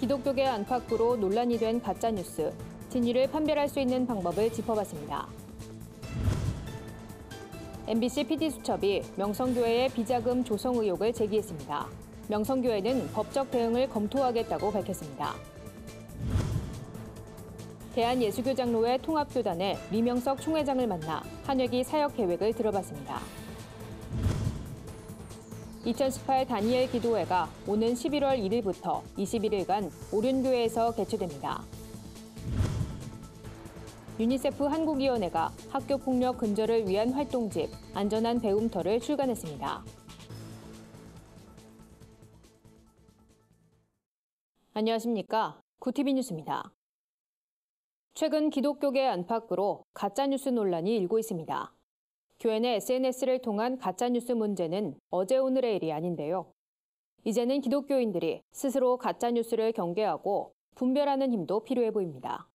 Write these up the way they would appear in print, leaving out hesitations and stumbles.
기독교계 안팎으로 논란이 된 가짜뉴스, 진위를 판별할 수 있는 방법을 짚어봤습니다. MBC PD수첩이 명성교회의 비자금 조성 의혹을 제기했습니다. 명성교회는 법적 대응을 검토하겠다고 밝혔습니다. 대한예수교장로회 통합교단의 리명석 총회장을 만나 한 회기 사역 계획을 들어봤습니다. 2018 다니엘 기도회가 오는 11월 1일부터 21일간 오륜교회에서 개최됩니다. 유니세프 한국위원회가 학교폭력 근절을 위한 활동집 안전한 배움터를 출간했습니다. 안녕하십니까? 구티비 뉴스입니다. 최근 기독교계 안팎으로 가짜뉴스 논란이 일고 있습니다. 교회 내 SNS를 통한 가짜뉴스 문제는 어제 오늘의 일이 아닌데요. 이제는 기독교인들이 스스로 가짜뉴스를 경계하고 분별하는 힘도 필요해 보입니다.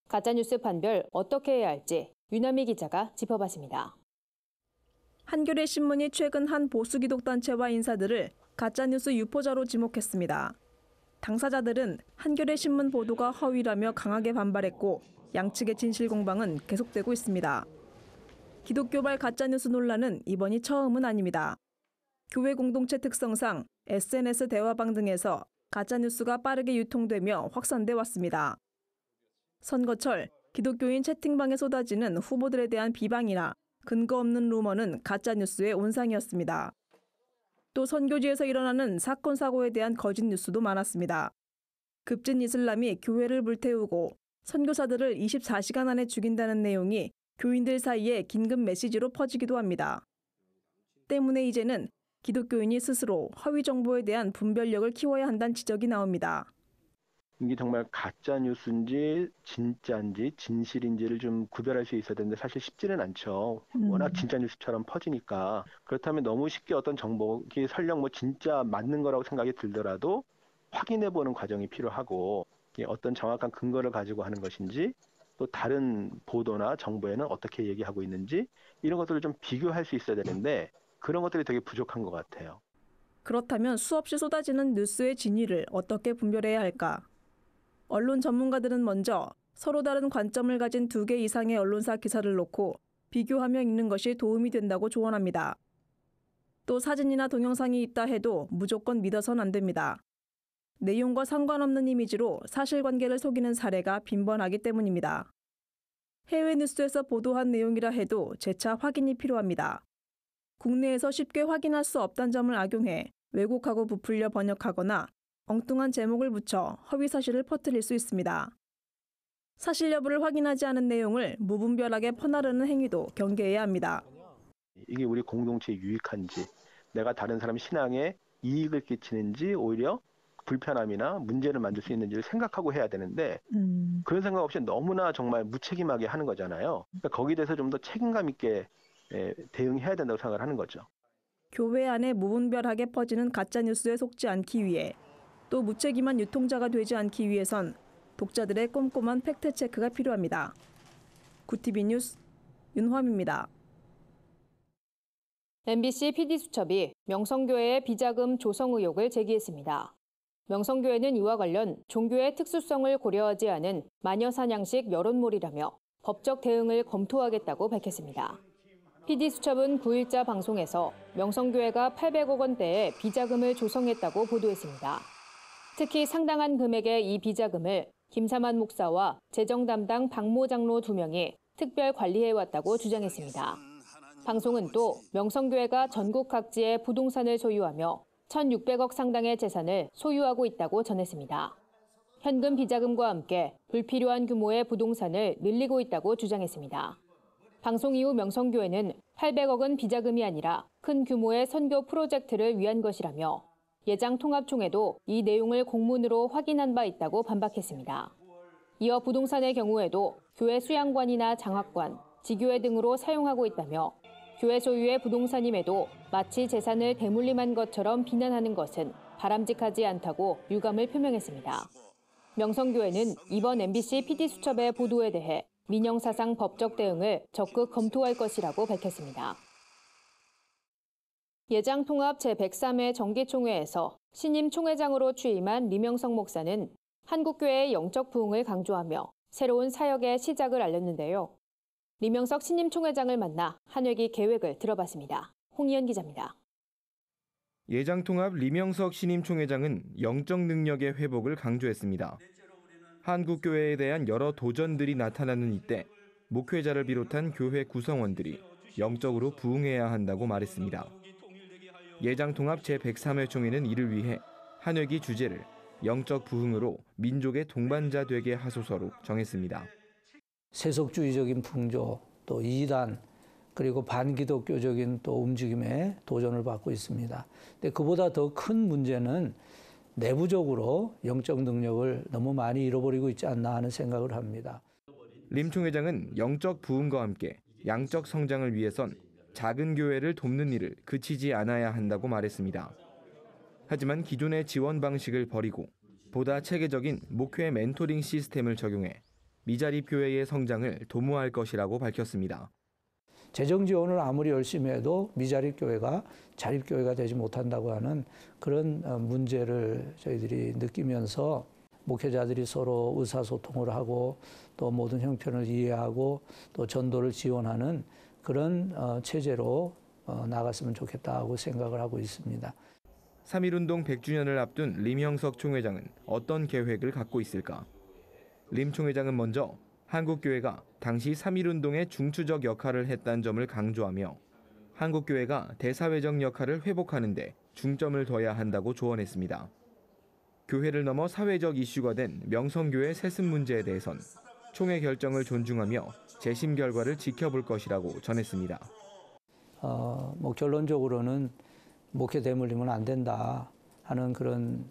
가짜뉴스 판별 어떻게 해야 할지 유남희 기자가 짚어봤습니다. 한겨레 신문이 최근 한 보수 기독단체와 인사들을 가짜뉴스 유포자로 지목했습니다. 당사자들은 한겨레 신문 보도가 허위라며 강하게 반발했고 양측의 진실 공방은 계속되고 있습니다. 기독교발 가짜뉴스 논란은 이번이 처음은 아닙니다. 교회 공동체 특성상 SNS 대화방 등에서 가짜뉴스가 빠르게 유통되며 확산돼 왔습니다. 선거철 기독교인 채팅방에 쏟아지는 후보들에 대한 비방이나 근거 없는 루머는 가짜뉴스의 온상이었습니다. 또 선교지에서 일어나는 사건 사고에 대한 거짓 뉴스도 많았습니다. 급진 이슬람이 교회를 불태우고 선교사들을 24시간 안에 죽인다는 내용이 교인들 사이에 긴급 메시지로 퍼지기도 합니다. 때문에 이제는 기독교인이 스스로 허위 정보에 대한 분별력을 키워야 한다는 지적이 나옵니다. 이게 정말 가짜 뉴스인지 진짜인지 진실인지를 좀 구별할 수 있어야 되는데 사실 쉽지는 않죠. 워낙 진짜 뉴스처럼 퍼지니까. 그렇다면 너무 쉽게 어떤 정보가 설령 뭐 진짜 맞는 거라고 생각이 들더라도 확인해보는 과정이 필요하고 어떤 정확한 근거를 가지고 하는 것인지 또 다른 보도나 정보에는 어떻게 얘기하고 있는지 이런 것들을 좀 비교할 수 있어야 되는데 그런 것들이 되게 부족한 것 같아요. 그렇다면 수없이 쏟아지는 뉴스의 진위를 어떻게 분별해야 할까? 언론 전문가들은 먼저 서로 다른 관점을 가진 2개 이상의 언론사 기사를 놓고 비교하며 읽는 것이 도움이 된다고 조언합니다. 또 사진이나 동영상이 있다 해도 무조건 믿어서는 안 됩니다. 내용과 상관없는 이미지로 사실관계를 속이는 사례가 빈번하기 때문입니다. 해외 뉴스에서 보도한 내용이라 해도 재차 확인이 필요합니다. 국내에서 쉽게 확인할 수 없다는 점을 악용해 왜곡하고 부풀려 번역하거나 엉뚱한 제목을 붙여 허위 사실을 퍼뜨릴 수 있습니다. 사실 여부를 확인하지 않은 내용을 무분별하게 퍼나르는 행위도 경계해야 합니다. 이게 우리 공동체에 유익한지, 내가 다른 사람 신앙에 이익을 끼치는지 오히려 불편함이나 문제를 만들 수 있는지를 생각하고 해야 되는데 그런 생각 없이 너무나 정말 무책임하게 하는 거잖아요. 그러니까 거기에 대해서 좀 더 책임감 있게 대응해야 된다고 생각을 하는 거죠. 교회 안에 무분별하게 퍼지는 가짜뉴스에 속지 않기 위해 또 무책임한 유통자가 되지 않기 위해선 독자들의 꼼꼼한 팩트체크가 필요합니다. 구티비 뉴스 윤화미입니다. MBC PD수첩이 명성교회의 비자금 조성 의혹을 제기했습니다. 명성교회는 이와 관련 종교의 특수성을 고려하지 않은 마녀사냥식 여론몰이라며 법적 대응을 검토하겠다고 밝혔습니다. PD수첩은 9일자 방송에서 명성교회가 800억 원대의 비자금을 조성했다고 보도했습니다. 특히 상당한 금액의 이 비자금을 김사만 목사와 재정 담당 박모 장로 2명이 특별 관리해왔다고 주장했습니다. 방송은 또 명성교회가 전국 각지의 부동산을 소유하며 1,600억 상당의 재산을 소유하고 있다고 전했습니다. 현금 비자금과 함께 불필요한 규모의 부동산을 늘리고 있다고 주장했습니다. 방송 이후 명성교회는 800억은 비자금이 아니라 큰 규모의 선교 프로젝트를 위한 것이라며 예장통합총회도 이 내용을 공문으로 확인한 바 있다고 반박했습니다. 이어 부동산의 경우에도 교회 수양관이나 장학관, 지교회 등으로 사용하고 있다며 교회 소유의 부동산임에도 마치 재산을 대물림한 것처럼 비난하는 것은 바람직하지 않다고 유감을 표명했습니다. 명성교회는 이번 MBC PD수첩의 보도에 대해 민영사상 법적 대응을 적극 검토할 것이라고 밝혔습니다. 예장통합 제103회 정기총회에서 신임 총회장으로 취임한 리명석 목사는 한국교회의 영적 부흥을 강조하며 새로운 사역의 시작을 알렸는데요. 리명석 신임 총회장을 만나 한 회기 계획을 들어봤습니다. 홍희연 기자입니다. 예장통합 리명석 신임 총회장은 영적 능력의 회복을 강조했습니다. 한국교회에 대한 여러 도전들이 나타나는 이때 목회자를 비롯한 교회 구성원들이 영적으로 부흥해야 한다고 말했습니다. 예장통합 제103회 총회는 이를 위해 한 회기 주제를 영적 부흥으로 민족의 동반자 되게 하소서로 정했습니다. 세속주의적인 풍조, 또 이단, 그리고 반기독교적인 또 움직임에 도전을 받고 있습니다. 근데 그보다 더 큰 문제는 내부적으로 영적 능력을 너무 많이 잃어버리고 있지 않나 하는 생각을 합니다. 림 총회장은 영적 부흥과 함께 양적 성장을 위해선 작은 교회를 돕는 일을 그치지 않아야 한다고 말했습니다. 하지만 기존의 지원 방식을 버리고 보다 체계적인 목회 멘토링 시스템을 적용해 미자립 교회의 성장을 도모할 것이라고 밝혔습니다. 재정 지원을 아무리 열심히 해도 미자립 교회가 자립 교회가 되지 못한다고 하는 그런 문제를 저희들이 느끼면서 목회자들이 서로 의사소통을 하고 또 모든 형편을 이해하고 또 전도를 지원하는 그런 체제로 나갔으면 좋겠다고 생각을 하고 있습니다. 3.1운동 100주년을 앞둔 리명석 총회장은 어떤 계획을 갖고 있을까? 림 총회장은 먼저 한국교회가 당시 3.1운동의 중추적 역할을 했다는 점을 강조하며 한국교회가 대사회적 역할을 회복하는 데 중점을 둬야 한다고 조언했습니다. 교회를 넘어 사회적 이슈가 된 명성교회 세습 문제에 대해선 총회 결정을 존중하며 재심 결과를 지켜볼 것이라고 전했습니다. 결론적으로는 목회 대물림은 안 된다 하는 그런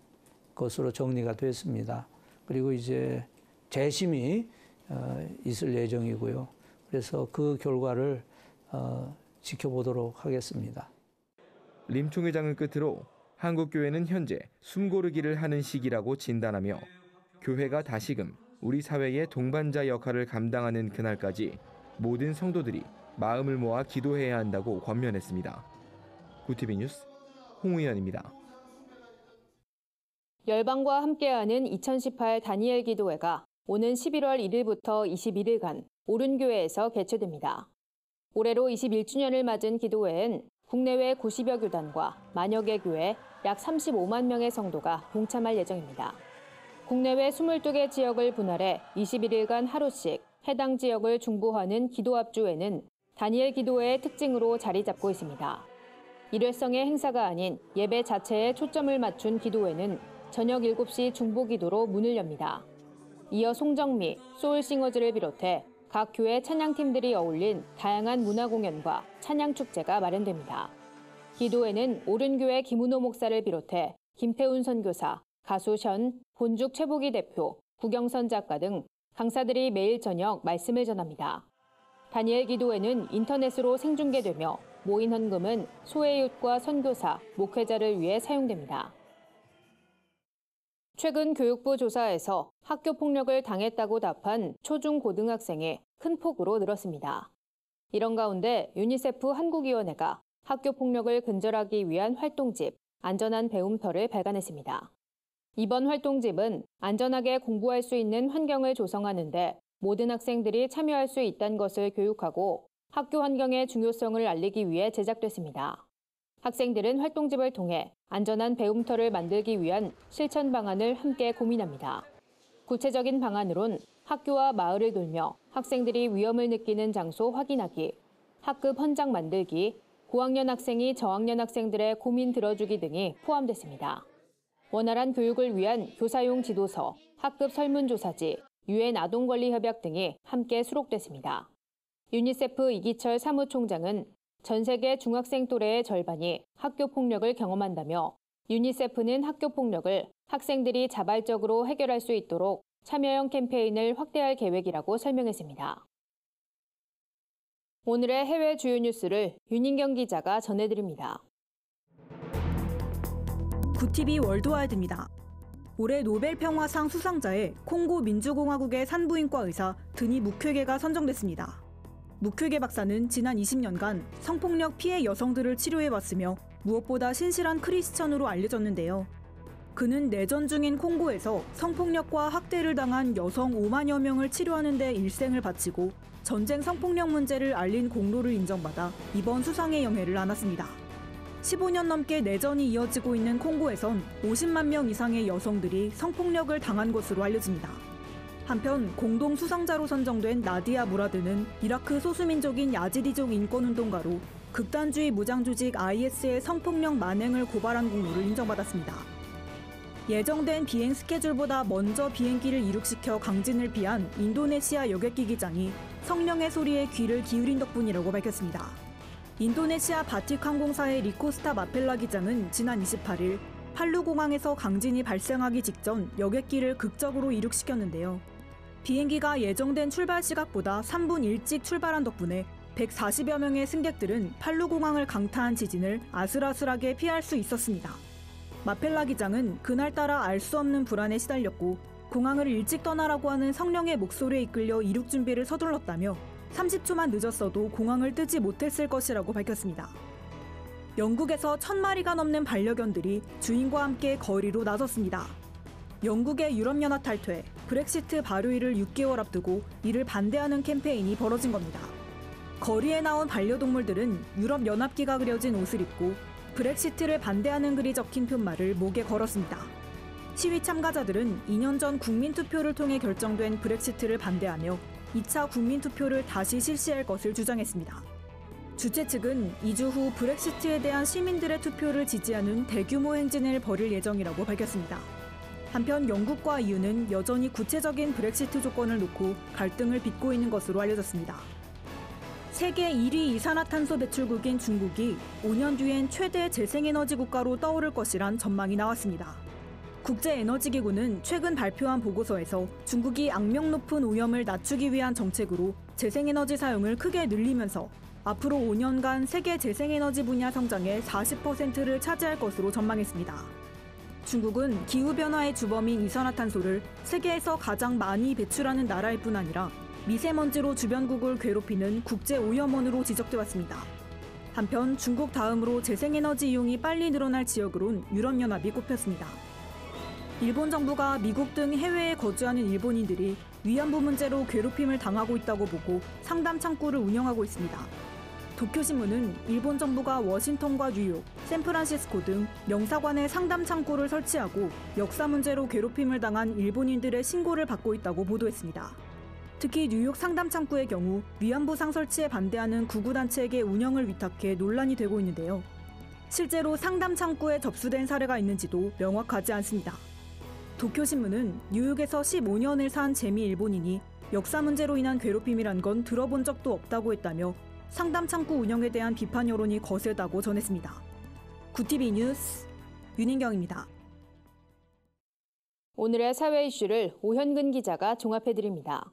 것으로 정리가 됐습니다. 그리고 이제 재심이 있을 예정이고요. 그래서 그 결과를 지켜보도록 하겠습니다. 림 총회장을 끝으로 한국교회는 현재 숨고르기를 하는 시기라고 진단하며 교회가 다시금 우리 사회의 동반자 역할을 감당하는 그날까지 모든 성도들이 마음을 모아 기도해야 한다고 권면했습니다. 구티비 뉴스 홍우현입니다. 열방과 함께하는 2018 다니엘 기도회가 오는 11월 1일부터 21일간 오른교회에서 개최됩니다. 올해로 21주년을 맞은 기도회엔 국내외 90여 교단과 만여 개 교회 약 35만 명의 성도가 동참할 예정입니다. 국내외 22개 지역을 분할해 21일간 하루씩 해당 지역을 중보하는 기도합주회는 다니엘 기도회의 특징으로 자리 잡고 있습니다. 일회성의 행사가 아닌 예배 자체에 초점을 맞춘 기도회는 저녁 7시 중보기도로 문을 엽니다. 이어 송정미, 소울싱어즈를 비롯해 각 교회 찬양팀들이 어울린 다양한 문화공연과 찬양축제가 마련됩니다. 기도회는 오른교회 김은호 목사를 비롯해 김태훈 선교사, 가수 션, 본죽 최복희 대표, 구경선 작가 등 강사들이 매일 저녁 말씀을 전합니다. 다니엘 기도회는 인터넷으로 생중계되며 모인 헌금은 소외이웃과 선교사, 목회자를 위해 사용됩니다. 최근 교육부 조사에서 학교 폭력을 당했다고 답한 초중 고등학생이 큰 폭으로 늘었습니다. 이런 가운데 유니세프 한국위원회가 학교 폭력을 근절하기 위한 활동집 안전한 배움터를 발간했습니다. 이번 활동집은 안전하게 공부할 수 있는 환경을 조성하는 데 모든 학생들이 참여할 수 있다는 것을 교육하고 학교 환경의 중요성을 알리기 위해 제작됐습니다. 학생들은 활동집을 통해 안전한 배움터를 만들기 위한 실천 방안을 함께 고민합니다. 구체적인 방안으론 학교와 마을을 돌며 학생들이 위험을 느끼는 장소 확인하기, 학급 헌장 만들기, 고학년 학생이 저학년 학생들의 고민 들어주기 등이 포함됐습니다. 원활한 교육을 위한 교사용 지도서, 학급 설문조사지, UN 아동권리협약 등이 함께 수록됐습니다. 유니세프 이기철 사무총장은 전 세계 중학생 또래의 절반이 학교 폭력을 경험한다며 유니세프는 학교 폭력을 학생들이 자발적으로 해결할 수 있도록 참여형 캠페인을 확대할 계획이라고 설명했습니다. 오늘의 해외 주요 뉴스를 윤인경 기자가 전해드립니다. 구티비 월드와이드입니다. 올해 노벨 평화상 수상자에 콩고 민주공화국의 산부인과 의사 드니 무퀘게가 선정됐습니다. 무퀘게 박사는 지난 20년간 성폭력 피해 여성들을 치료해왔으며 무엇보다 신실한 크리스천으로 알려졌는데요. 그는 내전 중인 콩고에서 성폭력과 학대를 당한 여성 5만여 명을 치료하는 데 일생을 바치고 전쟁 성폭력 문제를 알린 공로를 인정받아 이번 수상의 영예를 안았습니다. 15년 넘게 내전이 이어지고 있는 콩고에선 50만 명 이상의 여성들이 성폭력을 당한 것으로 알려집니다. 한편 공동 수상자로 선정된 나디아 무라드는 이라크 소수민족인 야지디족 인권운동가로 극단주의 무장조직 IS의 성폭력 만행을 고발한 공로를 인정받았습니다. 예정된 비행 스케줄보다 먼저 비행기를 이륙시켜 강진을 피한 인도네시아 여객기 기장이 성령의 소리에 귀를 기울인 덕분이라고 밝혔습니다. 인도네시아 바틱 항공사의 리코스타 마펠라 기장은 지난 28일 팔루 공항에서 강진이 발생하기 직전 여객기를 극적으로 이륙시켰는데요. 비행기가 예정된 출발 시각보다 3분 일찍 출발한 덕분에 140여 명의 승객들은 팔루 공항을 강타한 지진을 아슬아슬하게 피할 수 있었습니다. 마펠라 기장은 그날따라 알 수 없는 불안에 시달렸고 공항을 일찍 떠나라고 하는 성령의 목소리에 이끌려 이륙 준비를 서둘렀다며 30초만 늦었어도 공항을 뜨지 못했을 것이라고 밝혔습니다. 영국에서 1000마리가 넘는 반려견들이 주인과 함께 거리로 나섰습니다. 영국의 유럽연합 탈퇴, 브렉시트 발효일을 6개월 앞두고 이를 반대하는 캠페인이 벌어진 겁니다. 거리에 나온 반려동물들은 유럽연합기가 그려진 옷을 입고 브렉시트를 반대하는 글이 적힌 표말을 목에 걸었습니다. 시위 참가자들은 2년 전 국민투표를 통해 결정된 브렉시트를 반대하며 2차 국민투표를 다시 실시할 것을 주장했습니다. 주최 측은 2주 후 브렉시트에 대한 시민들의 투표를 지지하는 대규모 행진을 벌일 예정이라고 밝혔습니다. 한편 영국과 EU는 여전히 구체적인 브렉시트 조건을 놓고 갈등을 빚고 있는 것으로 알려졌습니다. 세계 1위 이산화탄소 배출국인 중국이 5년 뒤엔 최대 재생에너지 국가로 떠오를 것이란 전망이 나왔습니다. 국제에너지기구는 최근 발표한 보고서에서 중국이 악명 높은 오염을 낮추기 위한 정책으로 재생에너지 사용을 크게 늘리면서 앞으로 5년간 세계 재생에너지 분야 성장의 40%를 차지할 것으로 전망했습니다. 중국은 기후변화의 주범인 이산화탄소를 세계에서 가장 많이 배출하는 나라일 뿐 아니라 미세먼지로 주변국을 괴롭히는 국제오염원으로 지적돼 왔습니다. 한편 중국 다음으로 재생에너지 이용이 빨리 늘어날 지역으론 유럽연합이 꼽혔습니다. 일본 정부가 미국 등 해외에 거주하는 일본인들이 위안부 문제로 괴롭힘을 당하고 있다고 보고 상담 창구를 운영하고 있습니다. 도쿄신문은 일본 정부가 워싱턴과 뉴욕, 샌프란시스코 등 영사관에 상담 창구를 설치하고 역사 문제로 괴롭힘을 당한 일본인들의 신고를 받고 있다고 보도했습니다. 특히 뉴욕 상담 창구의 경우 위안부 상 설치에 반대하는 구구단체에게 운영을 위탁해 논란이 되고 있는데요. 실제로 상담 창구에 접수된 사례가 있는지도 명확하지 않습니다. 도쿄신문은 뉴욕에서 15년을 산 재미 일본인이 역사 문제로 인한 괴롭힘이란 건 들어본 적도 없다고 했다며 상담 창구 운영에 대한 비판 여론이 거세다고 전했습니다. 구티비 뉴스 윤인경입니다. 오늘의 사회 이슈를 오현근 기자가 종합해드립니다.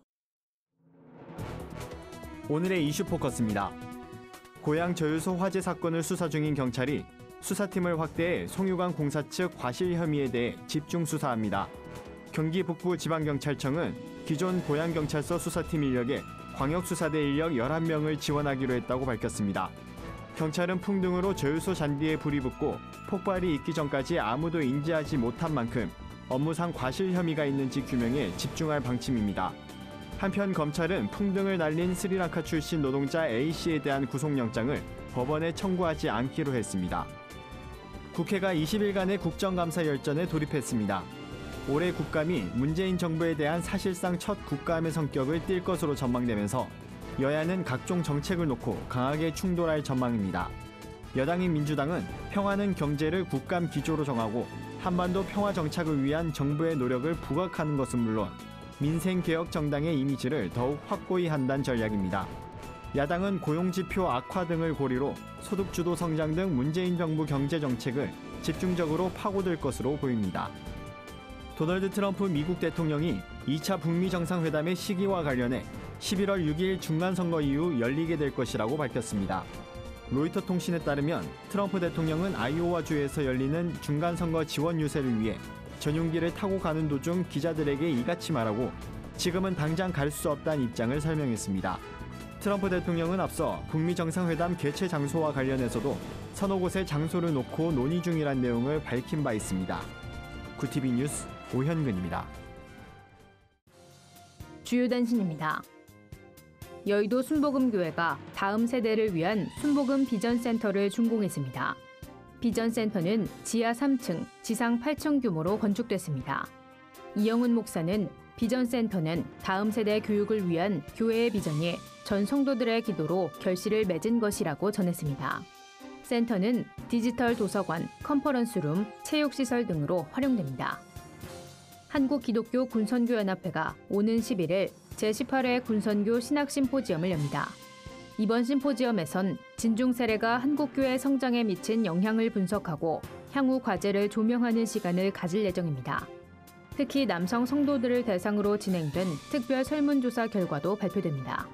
오늘의 이슈 포커스입니다. 고양 저유소 화재 사건을 수사 중인 경찰이 수사팀을 확대해 송유관 공사 측 과실 혐의에 대해 집중 수사합니다. 경기 북부지방경찰청은 기존 고양경찰서 수사팀 인력에 광역수사대 인력 11명을 지원하기로 했다고 밝혔습니다. 경찰은 풍등으로 저유소 잔디에 불이 붙고 폭발이 있기 전까지 아무도 인지하지 못한 만큼 업무상 과실 혐의가 있는지 규명에 집중할 방침입니다. 한편 검찰은 풍등을 날린 스리랑카 출신 노동자 A씨에 대한 구속영장을 법원에 청구하지 않기로 했습니다. 국회가 20일간의 국정감사 열전에 돌입했습니다. 올해 국감이 문재인 정부에 대한 사실상 첫 국감의 성격을 띨 것으로 전망되면서 여야는 각종 정책을 놓고 강하게 충돌할 전망입니다. 여당인 민주당은 평화는 경제를 국감 기조로 정하고 한반도 평화 정착을 위한 정부의 노력을 부각하는 것은 물론 민생개혁 정당의 이미지를 더욱 확고히 한다는 전략입니다. 야당은 고용지표 악화 등을 고리로 소득주도 성장 등 문재인 정부 경제정책을 집중적으로 파고들 것으로 보입니다. 도널드 트럼프 미국 대통령이 2차 북미 정상회담의 시기와 관련해 11월 6일 중간선거 이후 열리게 될 것이라고 밝혔습니다. 로이터 통신에 따르면 트럼프 대통령은 아이오와주에서 열리는 중간선거 지원 유세를 위해 전용기를 타고 가는 도중 기자들에게 이같이 말하고 지금은 당장 갈 수 없다는 입장을 설명했습니다. 트럼프 대통령은 앞서 북미 정상회담 개최 장소와 관련해서도 서너 곳의 장소를 놓고 논의 중이란 내용을 밝힌 바 있습니다. 구티비 뉴스 오현근입니다. 주요 단신입니다. 여의도 순복음교회가 다음 세대를 위한 순복음 비전센터를 준공했습니다. 비전센터는 지하 3층, 지상 8층 규모로 건축됐습니다. 이영훈 목사는 비전센터는 다음 세대 교육을 위한 교회의 비전이 전 성도들의 기도로 결실을 맺은 것이라고 전했습니다. 센터는 디지털 도서관, 컨퍼런스룸, 체육시설 등으로 활용됩니다. 한국기독교 군선교연합회가 오는 11일 제18회 군선교 신학심포지엄을 엽니다. 이번 심포지엄에선 진중 세례가 한국교회 성장에 미친 영향을 분석하고 향후 과제를 조명하는 시간을 가질 예정입니다. 특히 남성 성도들을 대상으로 진행된 특별 설문조사 결과도 발표됩니다.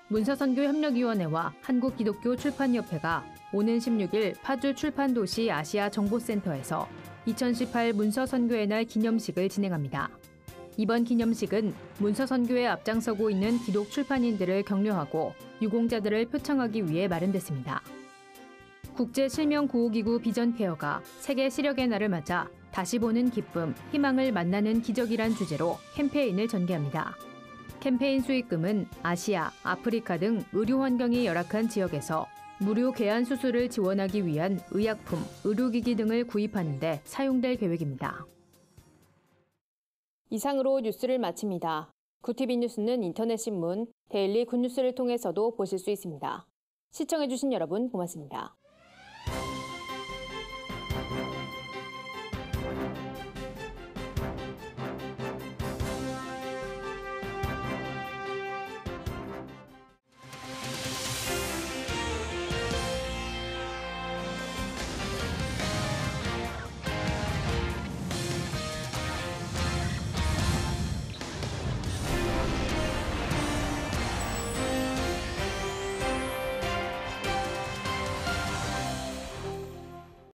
문서선교협력위원회와 한국기독교 출판협회가 오는 16일 파주 출판도시 아시아 정보센터에서 2018 문서선교의 날 기념식을 진행합니다. 이번 기념식은 문서선교에 앞장서고 있는 기독 출판인들을 격려하고 유공자들을 표창하기 위해 마련됐습니다. 국제실명구호기구 비전페어가 세계 시력의 날을 맞아 다시 보는 기쁨, 희망을 만나는 기적이란 주제로 캠페인을 전개합니다. 캠페인 수익금은 아시아, 아프리카 등 의료 환경이 열악한 지역에서 무료 개안 수술을 지원하기 위한 의약품, 의료기기 등을 구입하는 데 사용될 계획입니다. 이상으로 뉴스를 마칩니다. 구티비 뉴스는 인터넷 신문, 데일리 굿뉴스를 통해서도 보실 수 있습니다. 시청해주신 여러분 고맙습니다.